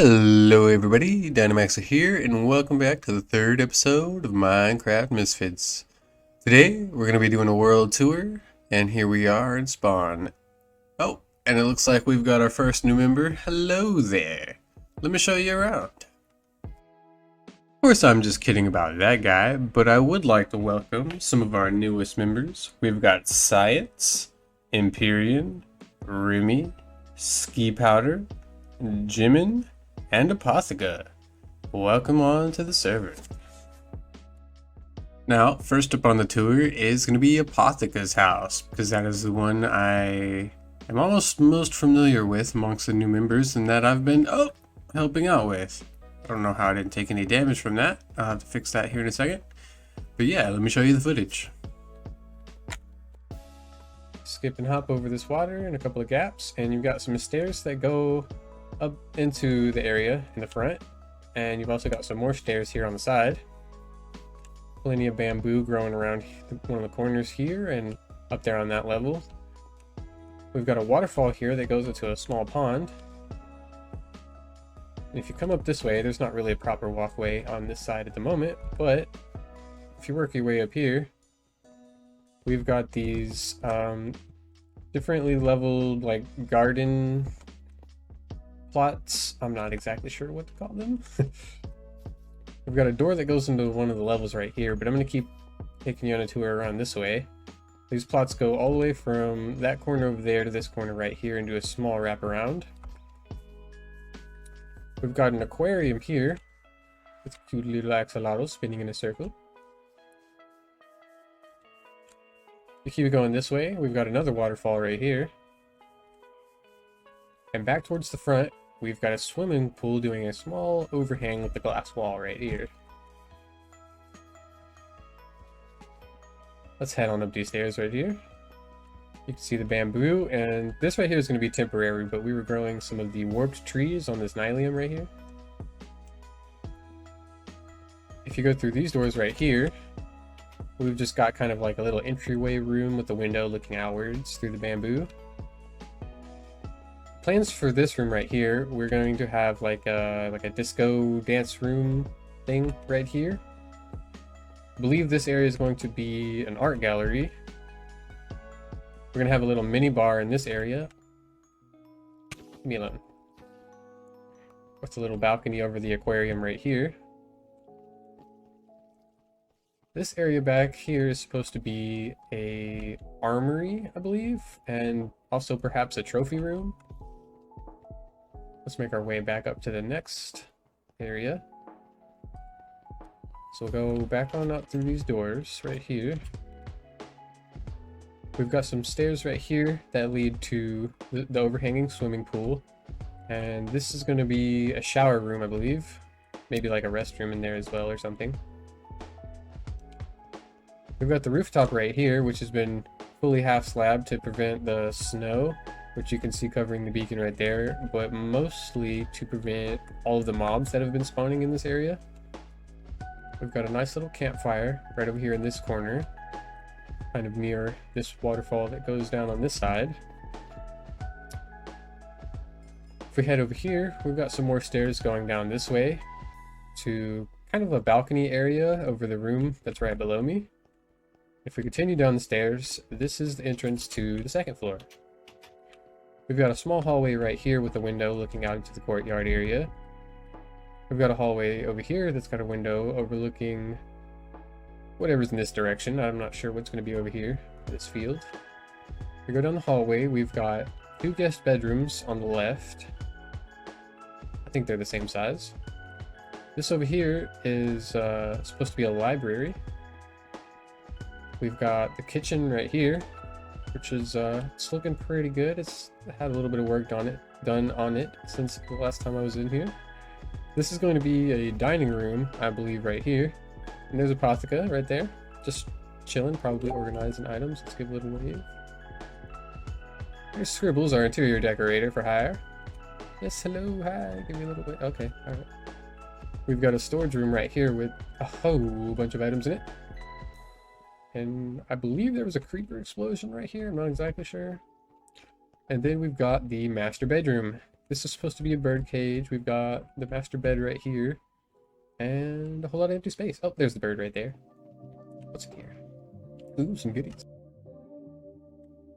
Hello everybody, Dynamax here, and welcome back to the third episode of Minecraft Misfits. Today, we're going to be doing a world tour, and here we are in spawn. Oh, and it looks like we've got our first new member. Hello there. Let me show you around. Of course, I'm just kidding about that guy, but I would like to welcome some of our newest members. We've got Science, Empyrean, Remy, Ski Powder, Jimin, and Apotheca. Welcome on to the server. Now, first up on the tour is going to be Apotheca's house, because that is the one I am almost most familiar with amongst the new members, and that I've been helping out with. I don't know how I didn't take any damage from that. I'll have to fix that here in a second. But yeah, let me show you the footage. Skip and hop over this water and a couple of gaps, and you've got some stairs that go up into the area in the front, and you've also got some more stairs here on the side. Plenty of bamboo growing around one of the corners here and up there on that level. We've got a waterfall here that goes into a small pond. And if you come up this way, there's not really a proper walkway on this side at the moment, but if you work your way up here, we've got these differently leveled like garden plots. I'm not exactly sure what to call them. We've got a door that goes into one of the levels right here, but I'm going to keep taking you on a tour around this way. These plots go all the way from that corner over there to this corner right here and do a small wraparound. We've got an aquarium here with a cute little axolotl spinning in a circle. We keep going this way, we've got another waterfall right here. And back towards the front, we've got a swimming pool doing a small overhang with the glass wall right here. Let's head on up these stairs right here. You can see the bamboo, and this right here is going to be temporary, but we were growing some of the warped trees on this nylium right here. If you go through these doors right here, we've just got kind of like a little entryway room with the window looking outwards through the bamboo. Plans for this room right here, we're going to have like a disco dance room thing right here. I believe this area is going to be an art gallery. We're going to have a little mini bar in this area. Leave me alone. What's a little balcony over the aquarium right here. This area back here is supposed to be a armory, I believe, and also perhaps a trophy room. Let's make our way back up to the next area. So we'll go back on up through these doors right here. We've got some stairs right here that lead to the overhanging swimming pool. And this is going to be a shower room, I believe. Maybe like a restroom in there as well or something. We've got the rooftop right here, which has been fully half slabbed to prevent the snow, which you can see covering the beacon right there, but mostly to prevent all of the mobs that have been spawning in this area. We've got a nice little campfire right over here in this corner, kind of near this waterfall that goes down on this side. If we head over here, we've got some more stairs going down this way to kind of a balcony area over the room that's right below me. If we continue down the stairs, this is the entrance to the second floor. We've got a small hallway right here with a window looking out into the courtyard area. We've got a hallway over here that's got a window overlooking whatever's in this direction. I'm not sure what's going to be over here in this field. If we go down the hallway, we've got two guest bedrooms on the left. I think they're the same size. This over here is supposed to be a library. We've got the kitchen right here, which is it's looking pretty good. It's had a little bit of work done on it since the last time I was in here. This is going to be a dining room, I believe, right here. And there's Apotheca right there, just chilling, probably organizing items. Let's give a little wave. There's Scribbles, our interior decorator for hire. Yes, hello, hi. Give me a little bit. Okay, all right. We've got a storage room right here with a whole bunch of items in it. And I believe there was a creeper explosion right here. I'm not exactly sure. And then we've got the master bedroom. This is supposed to be a bird cage. We've got the master bed right here. And a whole lot of empty space. Oh, there's the bird right there. What's in here? Ooh, some goodies.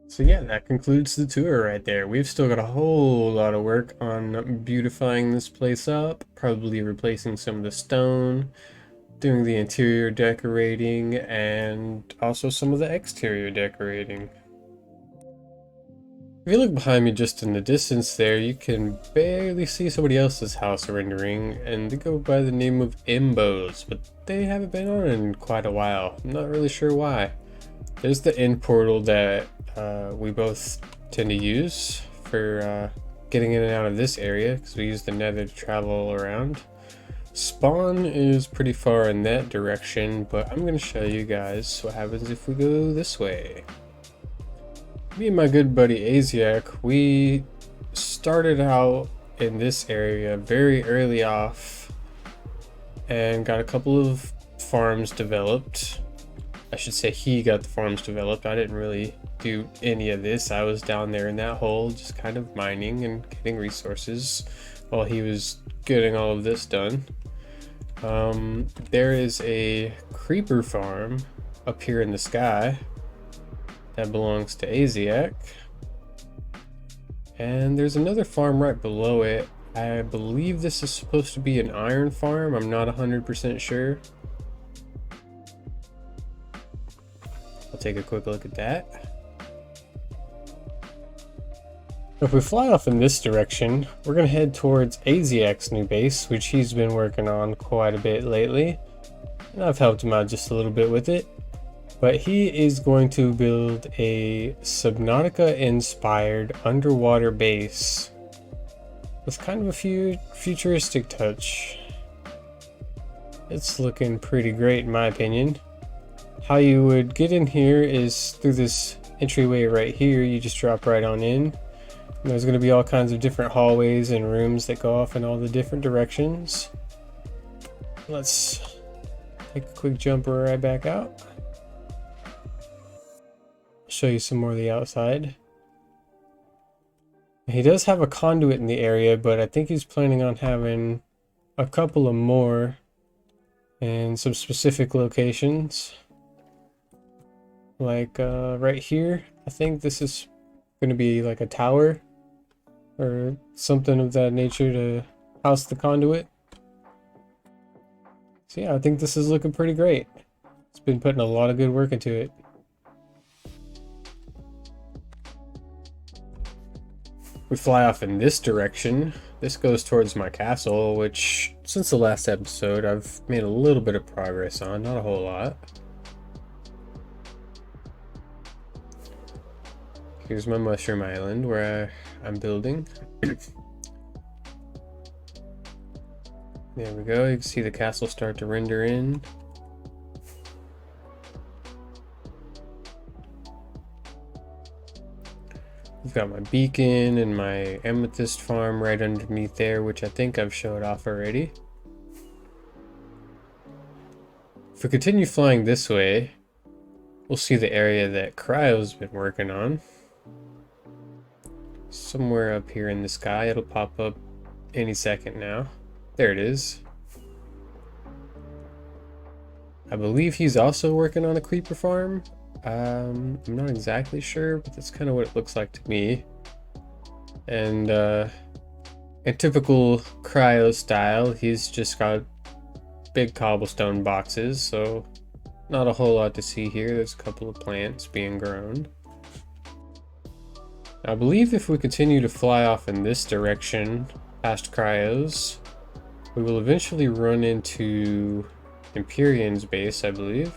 So yeah, that concludes the tour right there. We've still got a whole lot of work on beautifying this place up. Probably replacing some of the stone, doing the interior decorating, and also some of the exterior decorating. If you look behind me just in the distance there, you can barely see somebody else's house rendering, and they go by the name of Imbos, but they haven't been on in quite a while. I'm not really sure why. There's the end portal that we both tend to use for getting in and out of this area, because we use the nether to travel around. Spawn is pretty far in that direction, but I'm going to show you guys what happens if we go this way. Me and my good buddy Asiak, we started out in this area very early off and got a couple of farms developed. I should say he got the farms developed. I didn't really do any of this. I was down there in that hole just kind of mining and getting resources while he was getting all of this done. There is a creeper farm up here in the sky that belongs to Asiak. And there's another farm right below it. I believe this is supposed to be an iron farm. I'm not 100% sure. I'll take a quick look at that. If we fly off in this direction, we're going to head towards Asiak's new base, which he's been working on quite a bit lately. And I've helped him out just a little bit with it. But he is going to build a Subnautica-inspired underwater base with kind of a futuristic touch. It's looking pretty great in my opinion. How you would get in here is through this entryway right here. You just drop right on in. And there's going to be all kinds of different hallways and rooms that go off in all the different directions. Let's take a quick jump right back out. Show you some more of the outside. He does have a conduit in the area, but I think he's planning on having a couple of more in some specific locations. Like right here, I think this is going to be like a tower or something of that nature to house the conduit. So yeah, I think this is looking pretty great. It's been putting a lot of good work into it. We fly off in this direction. This goes towards my castle, which since the last episode I've made a little bit of progress on, not a whole lot. Here's my mushroom island where I'm building. There we go, you can see the castle start to render in. I've got my beacon and my amethyst farm right underneath there, which I think I've showed off already. If we continue flying this way, we'll see the area that Cryo's been working on. Somewhere up here in the sky, it'll pop up any second now. There it is. I believe he's also working on a creeper farm. I'm not exactly sure, but that's kind of what it looks like to me. And in typical Cryo style, he's just got big cobblestone boxes, so not a whole lot to see here. There's a couple of plants being grown. I believe if we continue to fly off in this direction, past Cryo's, we will eventually run into Empyrean's base, I believe.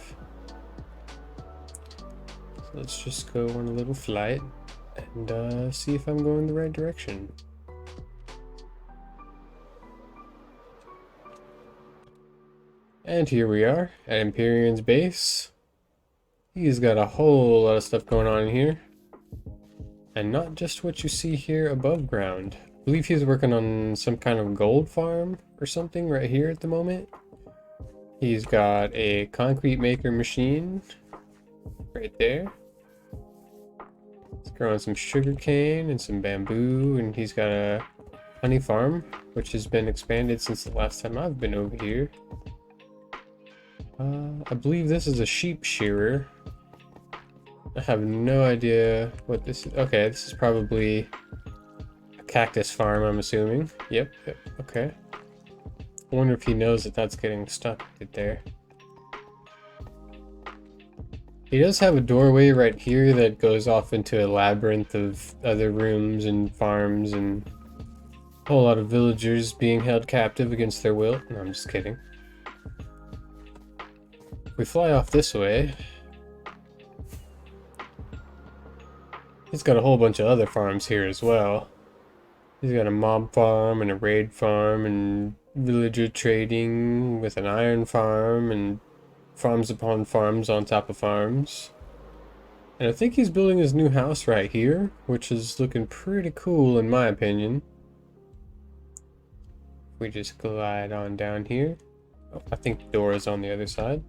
Let's just go on a little flight and see if I'm going the right direction. And here we are at Empyrean's base. He's got a whole lot of stuff going on in here. And not just what you see here above ground. I believe he's working on some kind of gold farm or something right here at the moment. He's got a concrete maker machine right there. He's growing some sugar cane and some bamboo, and he's got a honey farm, which has been expanded since the last time I've been over here. I believe this is a sheep shearer. I have no idea what this is. Okay, this is probably a cactus farm, I'm assuming. Yep, okay. I wonder if he knows that that's getting stuck right there. He does have a doorway right here that goes off into a labyrinth of other rooms and farms and a whole lot of villagers being held captive against their will. No, I'm just kidding. If we fly off this way, he's got a whole bunch of other farms here as well. He's got a mob farm and a raid farm and villager trading with an iron farm and farms upon farms on top of farms. And I think he's building his new house right here, which is looking pretty cool in my opinion. We just glide on down here. Oh, I think the door is on the other side.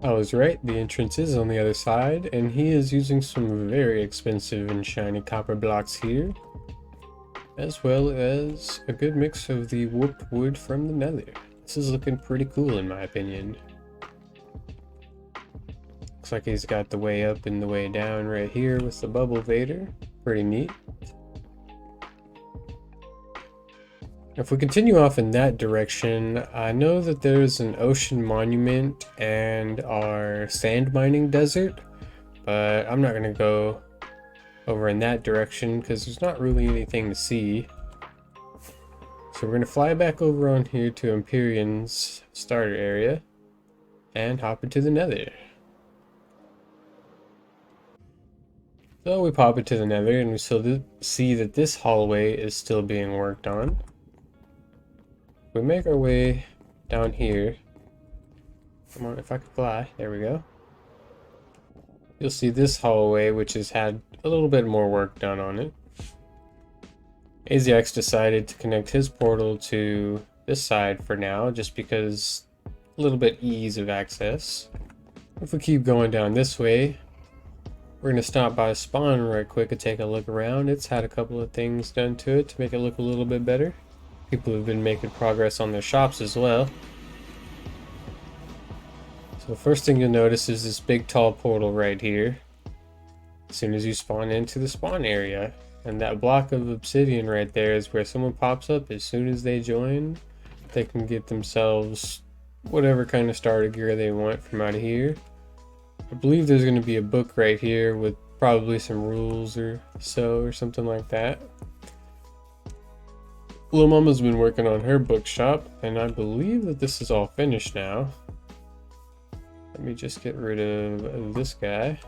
I was right, the entrance is on the other side, and he is using some very expensive and shiny copper blocks here, as well as a good mix of the warped wood from the nether. This is looking pretty cool in my opinion. Looks like he's got the way up and the way down right here with the bubble vader. Pretty neat. If we continue off in that direction, I know that there's an ocean monument and our sand mining desert, but I'm not going to go over in that direction because there's not really anything to see. So we're going to fly back over on here to Empyrean's starter area and hop into the nether. So we pop into the nether and we still see that this hallway is still being worked on. We make our way down here. Come on, if I could fly. There we go. You'll see this hallway, which has had a little bit more work done on it. AZX decided to connect his portal to this side for now, just because a little bit ease of access. If we keep going down this way, we're going to stop by spawn right quick and take a look around. It's had a couple of things done to it to make it look a little bit better. People have been making progress on their shops as well. So the first thing you'll notice is this big tall portal right here. As soon as you spawn into the spawn area. And that block of obsidian right there is where someone pops up. As soon as they join, they can get themselves whatever kind of starter gear they want from out of here. I believe there's going to be a book right here with probably some rules or so or something like that. Little Mama's been working on her bookshop, and I believe that this is all finished now. Let me just get rid of this guy.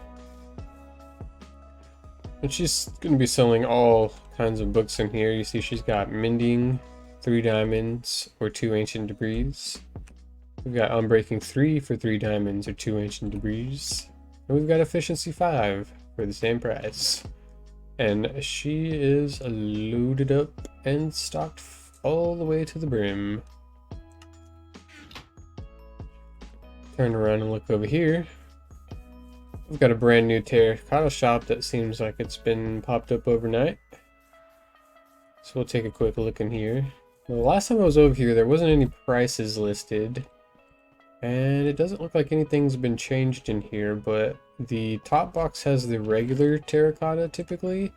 And she's going to be selling all kinds of books in here. You see she's got Mending, 3 diamonds, or 2 ancient debris. We've got Unbreaking 3 for 3 diamonds or 2 ancient debris. And we've got Efficiency 5 for the same price. And she is loaded up and stocked all the way to the brim. Turn around and look over here. We've got a brand new terracotta shop that seems like it's been popped up overnight. So we'll take a quick look in here. Now, the last time I was over here, there wasn't any prices listed. And it doesn't look like anything's been changed in here, but the top box has the regular terracotta typically,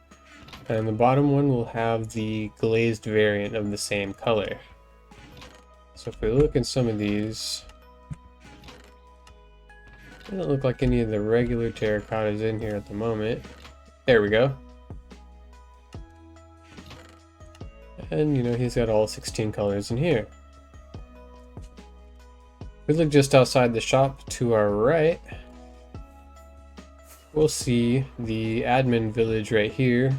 and the bottom one will have the glazed variant of the same color. So if we look in some of these, it doesn't look like any of the regular terracottas in here at the moment. There we go. And you know, he's got all 16 colors in here. We look just outside the shop to our right. We'll see the admin village right here,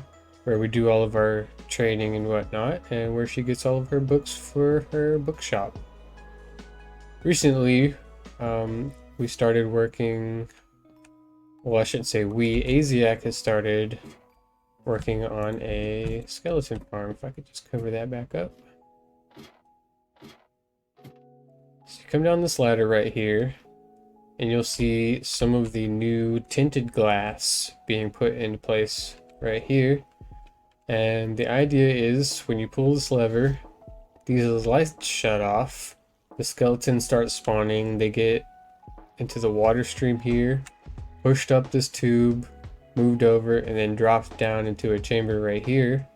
where we do all of our trading and whatnot, and where she gets all of her books for her bookshop. Recently, we started working, well, I shouldn't say we, Aziak has started working on a skeleton farm. If I could just cover that back up. So you come down this ladder right here, and you'll see some of the new tinted glass being put into place right here. And the idea is when you pull this lever, these lights shut off, the skeletons start spawning, they get into the water stream here, pushed up this tube, moved over, and then dropped down into a chamber right here,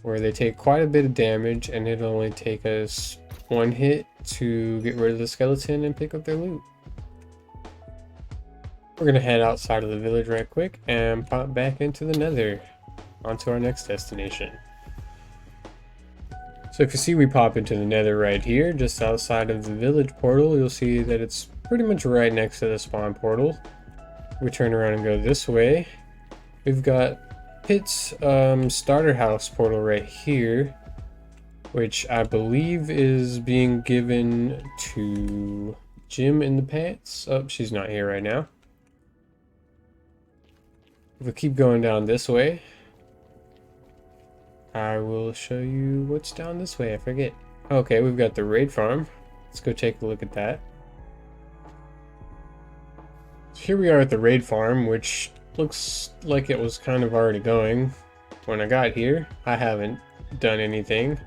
where they take quite a bit of damage, and it'll only take us one hit to get rid of the skeleton and pick up their loot. We're gonna head outside of the village right quick and pop back into the nether, onto our next destination. So if you see, we pop into the nether right here, just outside of the village portal. You'll see that it's pretty much right next to the spawn portal. We turn around and go this way. We've got Pit's starter house portal right here, which I believe is being given to Jim in the pants. Oh, she's not here right now. If we keep going down this way, I will show you what's down this way. I forget. Okay, we've got the raid farm. Let's go take a look at that. So here we are at the raid farm, which looks like it was kind of already going when I got here. I haven't done anything,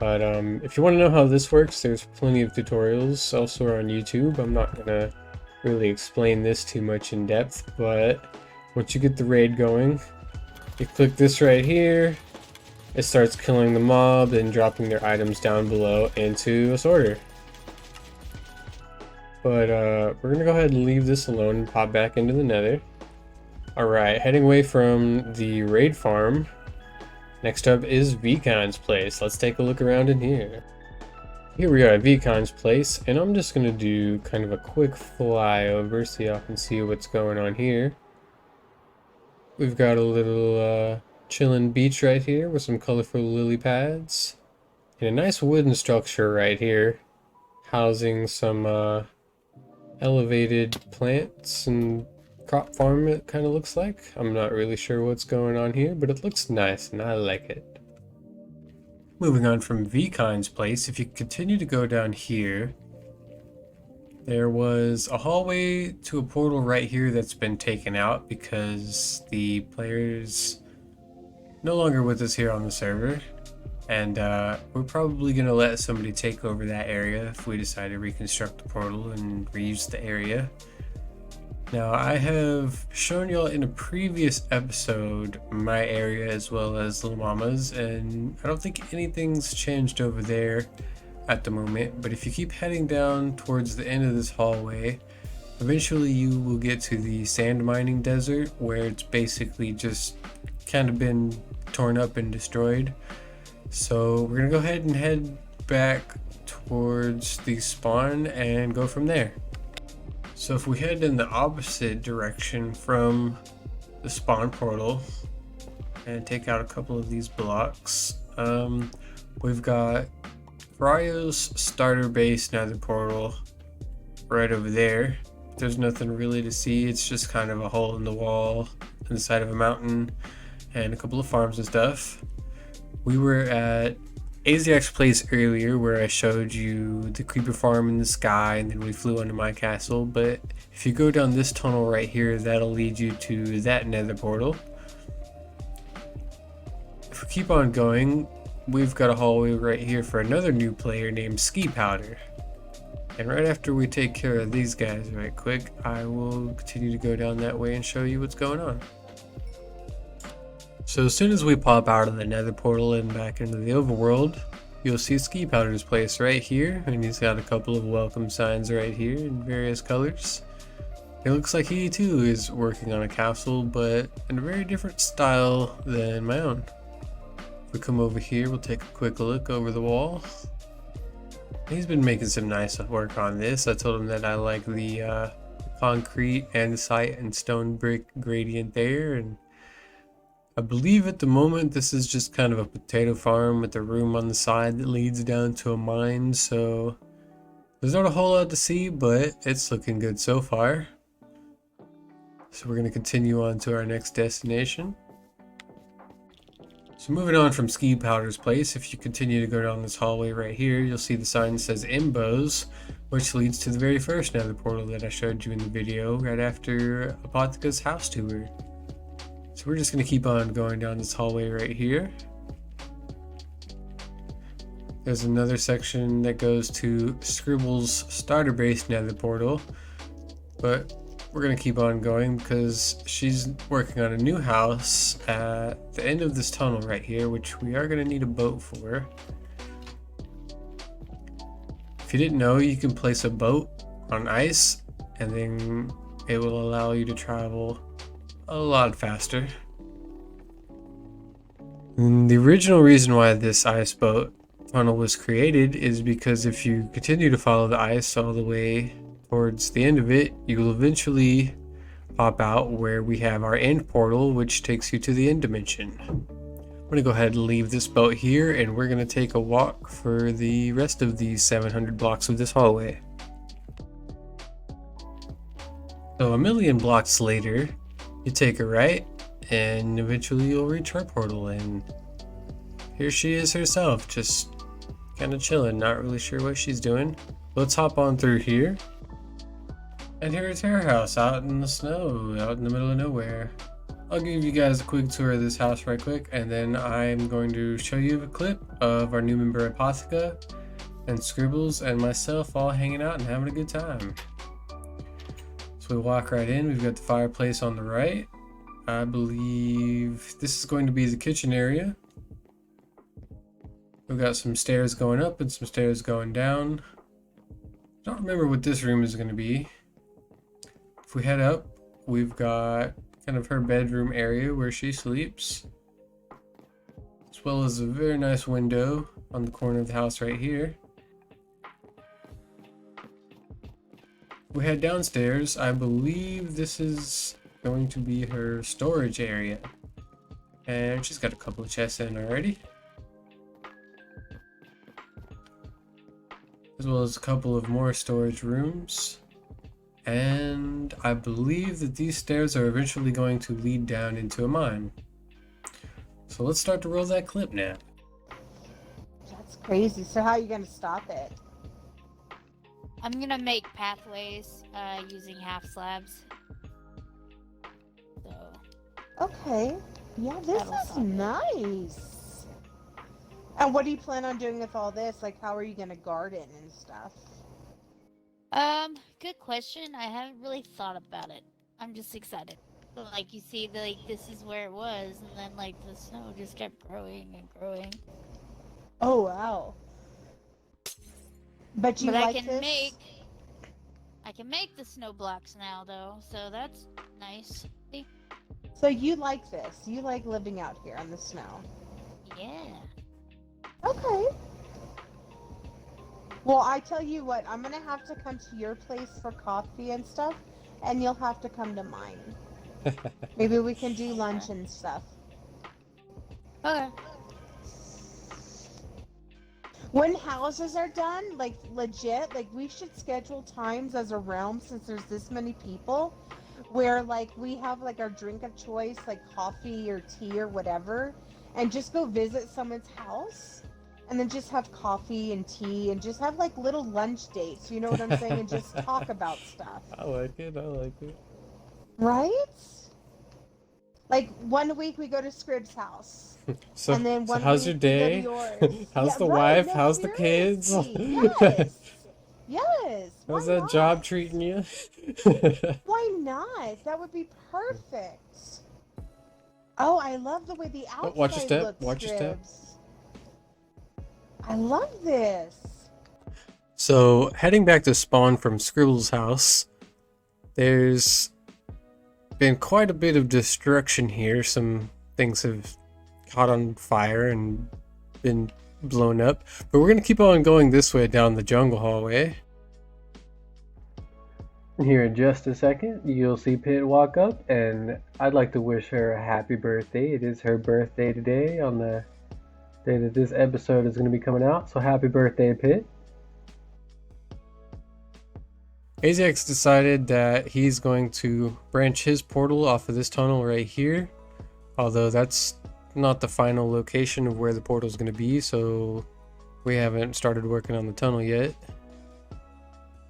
but if you want to know how this works, there's plenty of tutorials elsewhere on YouTube. I'm not gonna really explain this too much in depth, but once you get the raid going, you click this right here. It starts killing the mob and dropping their items down below into a sorter. But we're gonna go ahead and leave this alone and pop back into the nether. Alright, heading away from the raid farm. Next up is Vcon's place. Let's take a look around in here. Here we are at Vcon's place, and I'm just gonna do kind of a quick flyover so y'all can see what's going on here. We've got a little chilling beach right here with some colorful lily pads, and a nice wooden structure right here housing some elevated plants and crop farm, it kind of looks like. I'm not really sure what's going on here, but it looks nice and I like it. Moving on from Vcon's place, if you continue to go down here, there was a hallway to a portal right here that's been taken out because the player's no longer with us here on the server, and we're probably going to let somebody take over that area if we decide to reconstruct the portal and reuse the area. Now, I have shown y'all in a previous episode my area as well as Lil Mama's, and I don't think anything's changed over there at the moment, but if you keep heading down towards the end of this hallway, eventually you will get to the sand mining desert, where it's basically just kind of been torn up and destroyed. So we're gonna go ahead and head back towards the spawn and go from there. So if we head in the opposite direction from the spawn portal and take out a couple of these blocks, we've got Ryo's starter base nether portal right over there. There's nothing really to see, it's just kind of a hole in the wall on the side of a mountain and a couple of farms and stuff. We were at Aziak's place earlier where I showed you the creeper farm in the sky, and then we flew onto my castle, but if you go down this tunnel right here, that'll lead you to that nether portal. If we keep on going, we've got a hallway right here for another new player named Ski Powder. And right after we take care of these guys right quick, I will continue to go down that way and show you what's going on. So as soon as we pop out of the nether portal and back into the overworld, you'll see Ski Powder's place right here, and he's got a couple of welcome signs right here in various colors. It looks like he too is working on a castle, but in a very different style than my own. If we come over here, we'll take a quick look over the wall. He's been making some nice work on this. I told him that I like the concrete, andesite, and stone brick gradient there, and I believe at the moment this is just kind of a potato farm with a room on the side that leads down to a mine, so there's not a whole lot to see, but it's looking good so far. So we're going to continue on to our next destination. So moving on from Ski Powder's place, if you continue to go down this hallway right here, you'll see the sign that says Imbos, which leads to the very first nether portal that I showed you in the video right after Apotheca's house tour. So we're just going to keep on going down this hallway right here. There's another section that goes to Scribble's starter base nether portal, but we're going to keep on going because she's working on a new house at the end of this tunnel right here, which we are going to need a boat for. If you didn't know, you can place a boat on ice and then it will allow you to travel a lot faster. And the original reason why this ice boat tunnel was created is because if you continue to follow the ice all the way towards the end of it, you will eventually pop out where we have our end portal, which takes you to the end dimension. I'm going to go ahead and leave this boat here, and we're going to take a walk for the rest of these 700 blocks of this hallway. So 1,000,000 blocks later, you take a right, and eventually you'll reach her portal, and here she is herself, just kind of chilling, not really sure what she's doing. Let's hop on through here. And here's her house out in the snow, out in the middle of nowhere. I'll give you guys a quick tour of this house right quick, and then I'm going to show you a clip of our new member Apotheca and Scribbles and myself all hanging out and having a good time. So we walk right in. We've got the fireplace on the right. I believe this is going to be the kitchen area. We've got some stairs going up and some stairs going down. Don't remember what this room is going to be. If we head up, we've got kind of her bedroom area where she sleeps, as well as a very nice window on the corner of the house right here. We head downstairs. I believe this is going to be her storage area, and she's got a couple of chests in already, as well as a couple of more storage rooms. And I believe that these stairs are eventually going to lead down into a mine. So let's start to roll that clip now. That's crazy. So how are you going to stop it? I'm gonna make pathways using half slabs. So Okay. Yeah, this is nice. And what do you plan on doing with all this? Like, how are you going to garden and stuff? good question. I haven't really thought about it. I'm just excited. So, like, you see, like, this is where it was, and then, like, the snow just kept growing and growing. Oh, wow. But you like I can this? make the snow blocks now, though, so that's nice. So you like this? You like living out here on the snow? Yeah. Okay. Well, I tell you what, I'm gonna have to come to your place for coffee and stuff, and you'll have to come to mine. Maybe we can do lunch and stuff. Okay. When houses are done, like legit, like we should schedule times as a realm since there's this many people where like we have like our drink of choice, like coffee or tea or whatever, and just go visit someone's house and then just have coffee and tea and just have like little lunch dates, you know what I'm saying? And just talk about stuff. I like it. Right? Like 1 week we go to Scrib's house. So, And then so 1 how's your week we go to day? yours. How's Yeah, the right, wife? no, How's the kids? seriously. Yes. Yes. How's Why that not? job treating you? Why not? That would be perfect. Oh, I love the way the outside watch your step, looks, watch your step. Scribs. I love this. So, heading back to spawn from Scribble's house, there's been quite a bit of destruction here. Some things have caught on fire and been blown up, but we're going to keep on going this way down the jungle hallway. Here in just a second, you'll see Pit walk up, and I'd like to wish her a happy birthday. It is her birthday today on the day that this episode is going to be coming out, so happy birthday, Pit. AZX decided that he's going to branch his portal off of this tunnel right here, although that's not the final location of where the portal is going to be, so we haven't started working on the tunnel yet.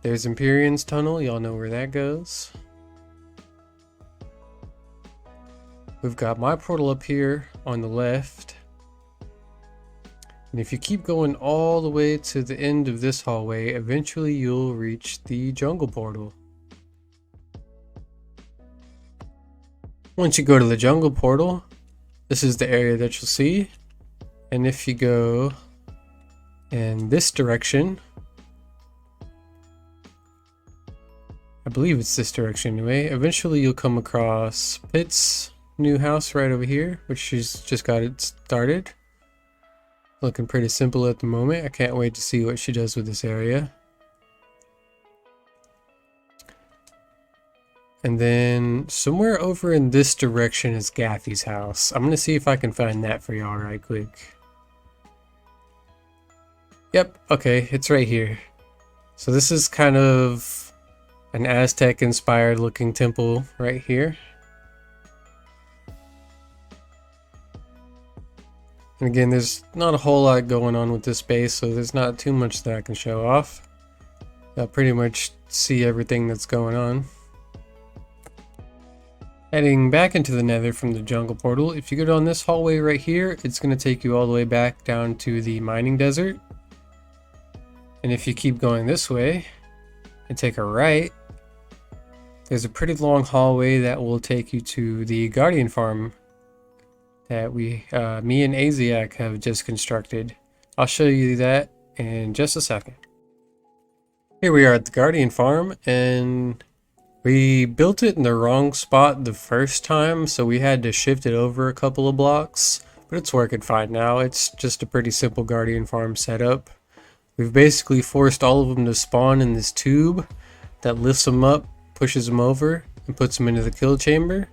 There's Empyrean's tunnel, y'all know where that goes. We've got my portal up here on the left. And if you keep going all the way to the end of this hallway, eventually you'll reach the jungle portal. Once you go to the jungle portal, this is the area that you'll see. And if you go in this direction, I believe it's this direction anyway, eventually you'll come across Pit's new house right over here, which she's just got it started. Looking pretty simple at the moment. I can't wait to see what she does with this area. And then somewhere over in this direction is Gaffy's house. I'm gonna see if I can find that for y'all right quick. Yep, okay, it's right here. So this is kind of an Aztec inspired looking temple right here. And again, there's not a whole lot going on with this space, so there's not too much that I can show off. I'll pretty much see everything that's going on. Heading back into the nether from the jungle portal, if you go down this hallway right here, it's going to take you all the way back down to the mining desert. And if you keep going this way and take a right, there's a pretty long hallway that will take you to the Guardian farm that me and Aziak have just constructed. I'll show you that in just a second. Here we are at the Guardian farm, and we built it in the wrong spot the first time, so we had to shift it over a couple of blocks, but it's working fine now. It's just a pretty simple Guardian farm setup. We've basically forced all of them to spawn in this tube that lifts them up, pushes them over, and puts them into the kill chamber.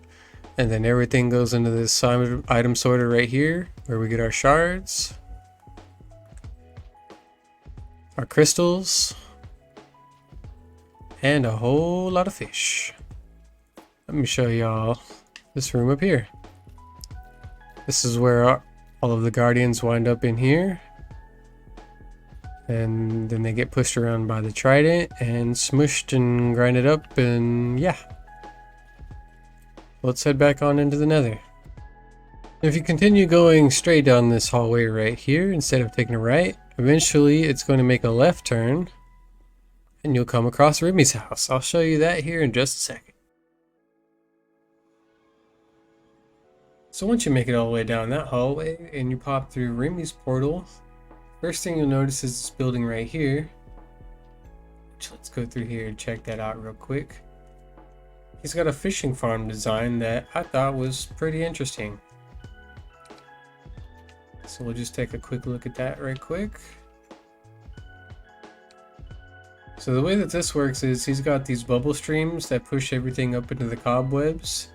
And then everything goes into this item sorter right here, where we get our shards, our crystals, and a whole lot of fish. Let me show y'all this room up here. This is where all of the guardians wind up in here. And then they get pushed around by the trident and smushed and grinded up, and yeah. Let's head back on into the nether. If you continue going straight down this hallway right here, instead of taking a right, eventually it's going to make a left turn and you'll come across Remy's house. I'll show you that here in just a second. So once you make it all the way down that hallway and you pop through Remy's portal, first thing you'll notice is this building right here. Let's go through here and check that out real quick. He's got a fishing farm design that I thought was pretty interesting. So we'll just take a quick look at that right quick. So the way that this works is he's got these bubble streams that push everything up into the cobwebs.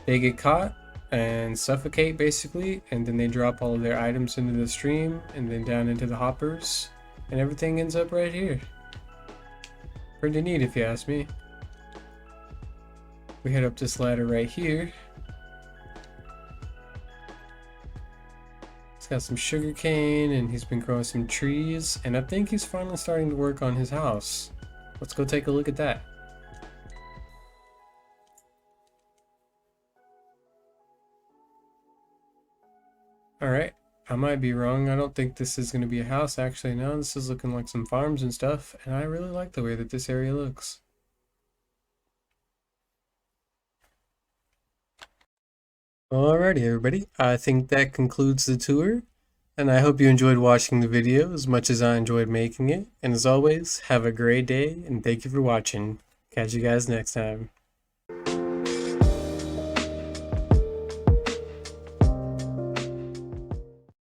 They get caught and suffocate basically, and then they drop all of their items into the stream and then down into the hoppers, and everything ends up right here. Pretty neat if you ask me. We head up this ladder right here. He's got some sugar cane and he's been growing some trees, and I think he's finally starting to work on his house. Let's go take a look at that. Alright, I might be wrong. I don't think this is going to be a house actually. No, this is looking like some farms and stuff, and I really like the way that this area looks. Alrighty everybody, I think that concludes the tour, and I hope you enjoyed watching the video as much as I enjoyed making it, and as always, have a great day, and thank you for watching. Catch you guys next time.